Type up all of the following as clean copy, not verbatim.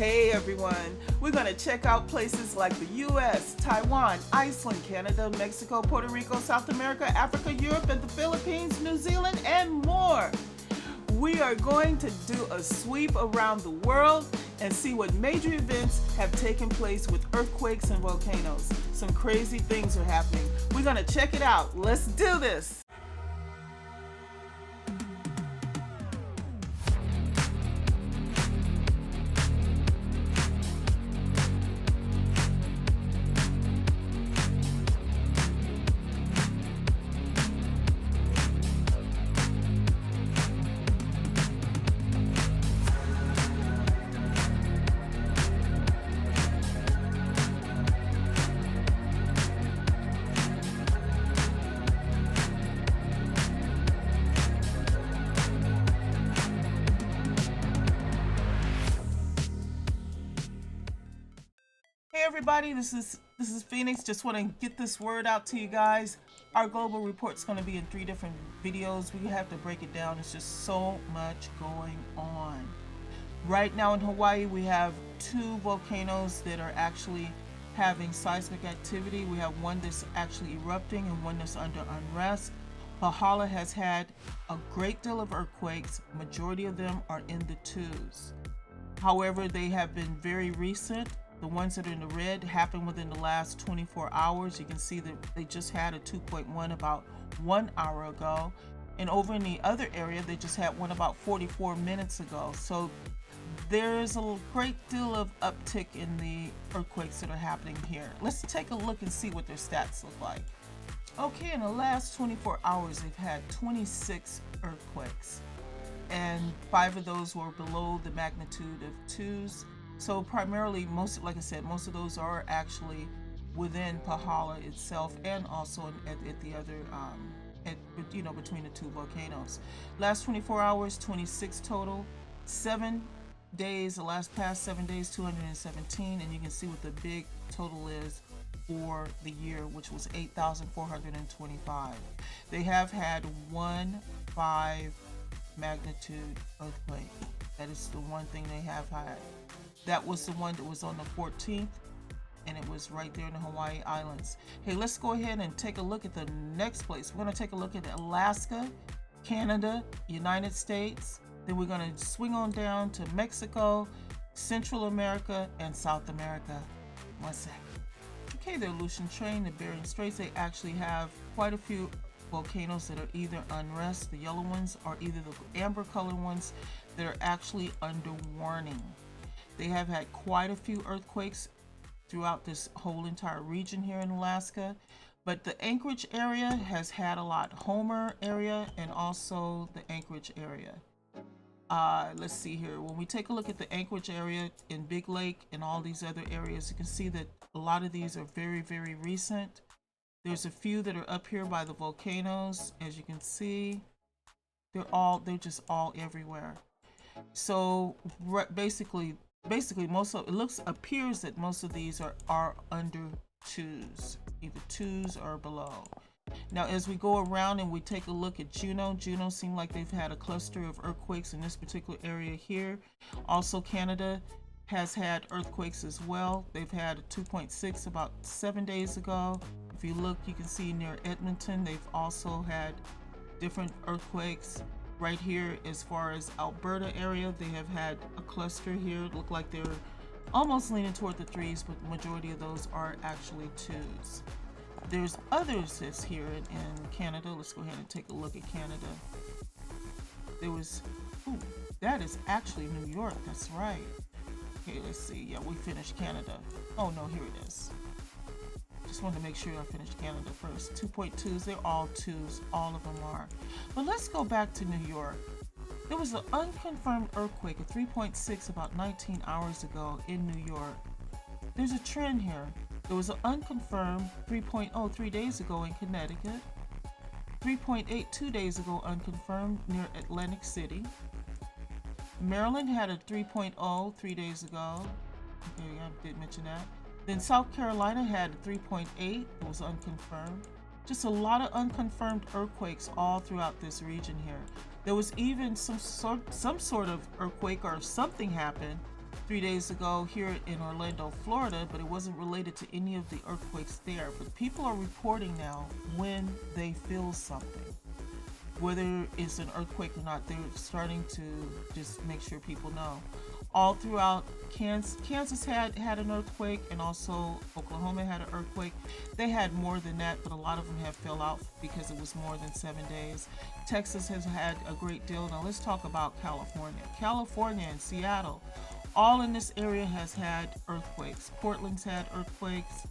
Hey everyone, we're going to check out places like the US, Taiwan, Iceland, Canada, Mexico, Puerto Rico, South America, Africa, Europe, and the Philippines, New Zealand, and more. We are going to do a sweep around the world and see what major events have taken place with earthquakes and volcanoes. Some crazy things are happening. We're going to check it out. Let's do this. Hey everybody, this is Phoenix. Just want to get this word out to you guys. Our global report's going to be in 3 different videos. We have to break it down. It's just so much going on. Right now in Hawaii, we have 2 volcanoes that are actually having seismic activity. We have one that's actually erupting and one that's under unrest. Pahala has had a great deal of earthquakes. Majority of them are in the 2s. However, they have been very recent. The ones that are in the red happened within the last 24 hours. You can see that they just had a 2.1 about 1 hour ago. And over in the other area, they just had one about 44 minutes ago. So there's a great deal of uptick in the earthquakes that are happening here. Let's take a look and see what their stats look like. Okay, in the last 24 hours, they've had 26 earthquakes. And 5 of those were below the magnitude of 2s. So primarily, like I said, most of those are actually within Pahala itself, and also at the other, between the 2 volcanoes. Last 24 hours, 26 total. 7 days, the past 7 days, 217, and you can see what the big total is for the year, which was 8,425. They have had 1.5 magnitude earthquake. That is the one thing they have had. That was the one that was on the 14th, and it was right there in the Hawaii Islands. Hey, let's go ahead and take a look at the next place. We're going to take a look at Alaska, Canada, United States. Then we're going to swing on down to Mexico, Central America, and South America. 1 second. Okay, the Aleutian Train, the Bering Straits, they actually have quite a few volcanoes that are either unrest. The yellow ones are either the amber color ones that are actually under warning. They have had quite a few earthquakes throughout this whole entire region here in Alaska, but the Anchorage area has had a lot. Homer area and also the Anchorage area. Let's see here. When we take a look at the Anchorage area in Big Lake and all these other areas, you can see that a lot of these are very, very recent. There's a few that are up here by the volcanoes. As you can see, they're just all everywhere. So basically appears that most of these are under 2s, either 2s or below. Now, as we go around and we take a look at Juneau seemed like they've had a cluster of earthquakes in this particular area here. Also, Canada has had earthquakes as well. They've had a 2.6 about 7 days ago. If you look, you can see near Edmonton, they've also had different earthquakes. Right here, as far as Alberta area, they have had a cluster here. It look like they're almost leaning toward the 3s, but the majority of those are actually 2s. There's others that's here in Canada. Let's go ahead and take a look at Canada. That is actually New York. That's right. Okay, let's see. Yeah, we finished Canada. Oh no, here it is. Just wanted to make sure I finished Canada first. 2.2s, they're all 2s, all of them are. But let's go back to New York. There was an unconfirmed earthquake at 3.6 about 19 hours ago in New York. There's a trend here. There was an unconfirmed 3.0 3 days ago in Connecticut. 3.8 2 days ago unconfirmed near Atlantic City. Maryland had a 3.0 3 days ago. Okay, I did mention that. Then South Carolina had a 3.8, it was unconfirmed. Just a lot of unconfirmed earthquakes all throughout this region here. There was even some sort of earthquake or something happened 3 days ago here in Orlando, Florida, but it wasn't related to any of the earthquakes there. But people are reporting now when they feel something. Whether it's an earthquake or not, they're starting to just make sure people know. All throughout Kansas had an earthquake, and also Oklahoma had an earthquake. They had more than that, but a lot of them have fell out because it was more than 7 days. Texas has had a great deal. Now let's talk about California. California and Seattle, all in this area has had earthquakes. Portland's had earthquakes.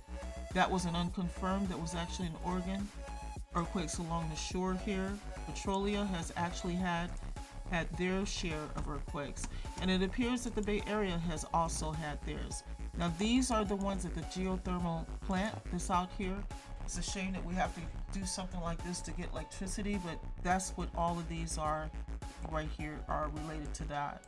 That was an unconfirmed. That was actually in Oregon. Earthquakes along the shore here. Petrolia has actually had their share of earthquakes, and it appears that the Bay Area has also had theirs. Now these are the ones at the geothermal plant that's out here. It's a shame that we have to do something like this to get electricity, but that's what all of these are right here are related to that.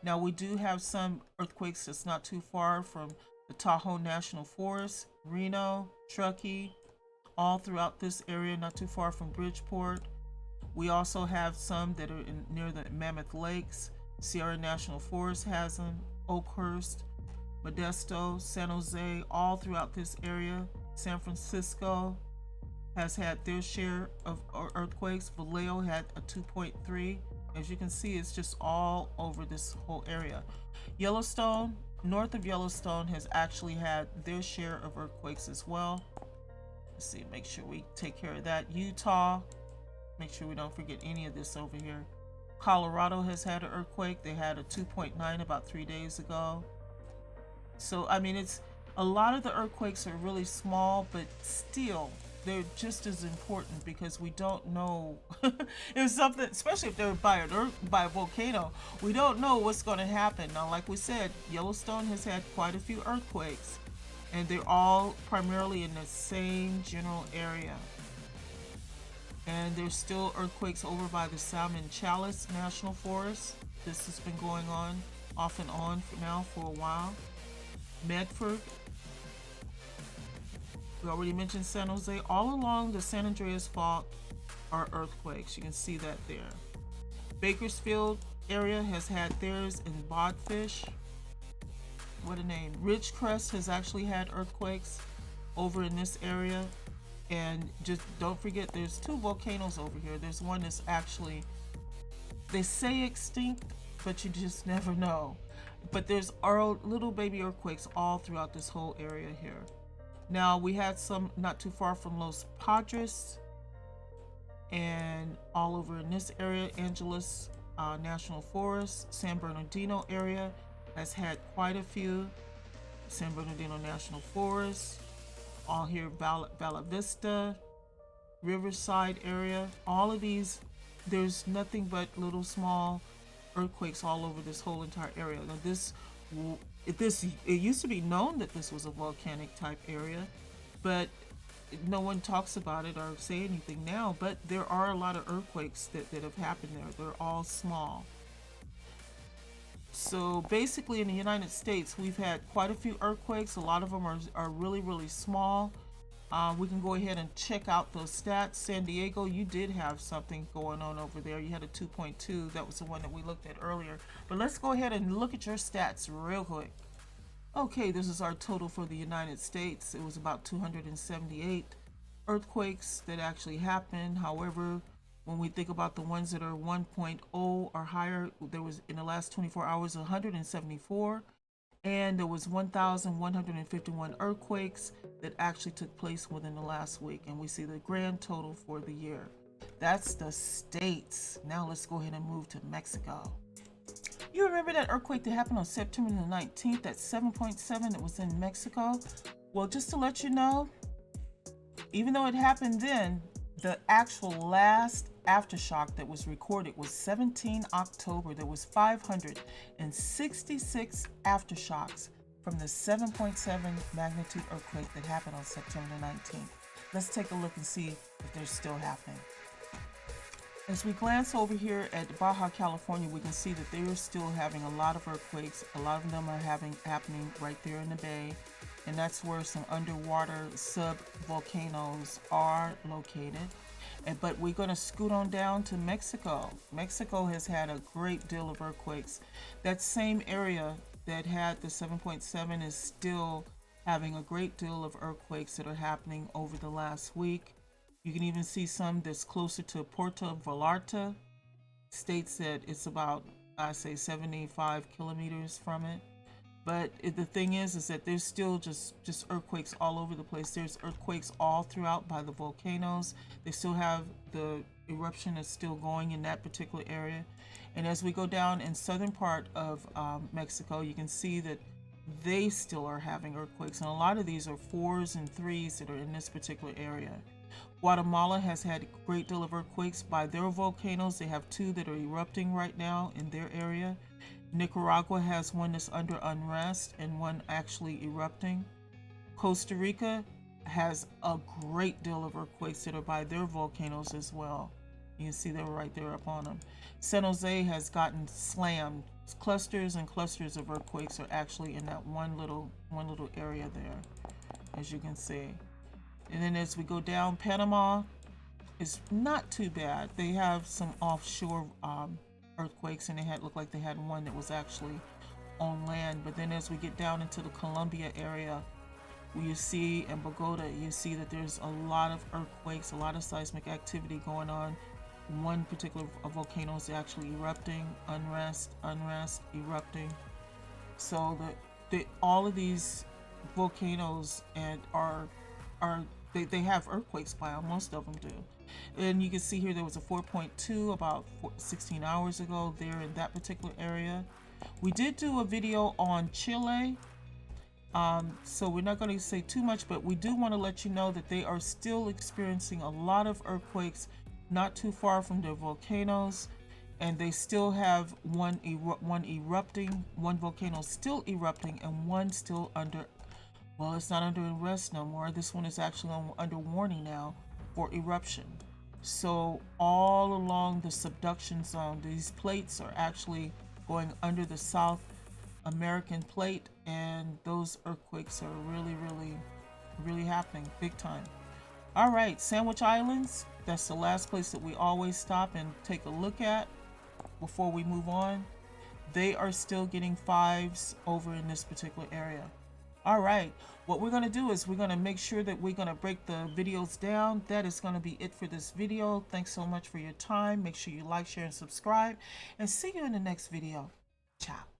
Now we do have some earthquakes that's not too far from the Tahoe National Forest, Reno, Truckee, all throughout this area, not too far from Bridgeport. We also have some that are near the Mammoth Lakes. Sierra National Forest has them. Oakhurst, Modesto, San Jose, all throughout this area. San Francisco has had their share of earthquakes. Vallejo had a 2.3. As you can see, it's just all over this whole area. Yellowstone, north of Yellowstone, has actually had their share of earthquakes as well. Let's see, make sure we take care of that. Utah, make sure we don't forget any of this over here. Colorado has had an earthquake. They had a 2.9 about 3 days ago. So, I mean, it's a lot of the earthquakes are really small, but still, they're just as important because we don't know if something, especially if they're by a volcano, we don't know what's going to happen. Now, like we said, Yellowstone has had quite a few earthquakes, and they're all primarily in the same general area. And there's still earthquakes over by the Salmon Chalice National Forest. This has been going on off and on for a while. Medford, we already mentioned San Jose. All along the San Andreas Fault are earthquakes. You can see that there. Bakersfield area has had theirs in Bodfish. What a name. Ridgecrest has actually had earthquakes over in this area. And just don't forget, there's two volcanoes over here. There's one that's actually, they say extinct, but you just never know. But there's little baby earthquakes all throughout this whole area here. Now, we had some not too far from Los Padres and all over in this area. Angeles National Forest, San Bernardino area has had quite a few. San Bernardino National Forest, all here, Bella Vista, Riverside area, all of these, there's nothing but little small earthquakes all over this whole entire area. Now it used to be known that this was a volcanic type area, but no one talks about it or say anything now, but there are a lot of earthquakes that have happened there. They're all small. So basically in the United States, we've had quite a few earthquakes. A lot of them are really, really small. We can go ahead and check out those stats. San Diego, you did have something going on over there. You had a 2.2. That was the one that we looked at earlier. But let's go ahead and look at your stats real quick. Okay, this is our total for the United States. It was about 278 earthquakes that actually happened. However, when we think about the ones that are 1.0 or higher, there was in the last 24 hours 174, and there was 1,151 earthquakes that actually took place within the last week. And we see the grand total for the year. That's the states. Now let's go ahead and move to Mexico. You remember that earthquake that happened on September the 19th, that 7.7 that was in Mexico? Well, just to let you know, even though it happened then, the actual last aftershock that was recorded was 17 October. There was 566 aftershocks from the 7.7 magnitude earthquake that happened on September the 19th. Let's take a look and see if they're still happening. As we glance over here at Baja California, we can see that they're still having a lot of earthquakes. A lot of them are happening right there in the bay, and that's where some underwater sub-volcanoes are located. But we're going to scoot on down to Mexico. Mexico has had a great deal of earthquakes. That same area that had the 7.7 is still having a great deal of earthquakes that are happening over the last week. You can even see some that's closer to Puerto Vallarta. States that it's about, I say, 75 kilometers from it. But the thing is that there's still just earthquakes all over the place. There's earthquakes all throughout by the volcanoes. They still have the eruption is still going in that particular area. And as we go down in southern part of Mexico, you can see that they still are having earthquakes. And a lot of these are 4s and 3s that are in this particular area. Guatemala has had a great deal of earthquakes by their volcanoes. They have 2 that are erupting right now in their area. Nicaragua has one that's under unrest and one actually erupting. Costa Rica has a great deal of earthquakes that are by their volcanoes as well. You can see they're right there up on them. San Jose has gotten slammed. Clusters and clusters of earthquakes are actually in that one little area there, as you can see. And then as we go down, Panama is not too bad. They have some offshore earthquakes, and looked like they had one that was actually on land. But then as we get down into the Colombia area, where you see in Bogota, you see that there's a lot of earthquakes, a lot of seismic activity going on. One particular volcano is actually erupting, unrest, erupting. So all of these volcanoes they have earthquakes by them. Most of them do. And you can see here there was a 4.2 about 16 hours ago there in that particular area. We did do a video on Chile, so we're not going to say too much, but we do want to let you know that they are still experiencing a lot of earthquakes not too far from their volcanoes, and they still have one erupting, one volcano still erupting, and one still under, well, it's not under arrest no more. This one is actually under warning now for eruption. So all along the subduction zone, these plates are actually going under the South American plate, and those earthquakes are really happening big time. All right, Sandwich Islands, that's the last place that we always stop and take a look at before we move on. They are still getting 5s over in this particular area. All right, what we're going to do is we're going to make sure that we're going to break the videos down. That is going to be it for this video. Thanks so much for your time. Make sure you like, share, and subscribe, and see you in the next video. Ciao.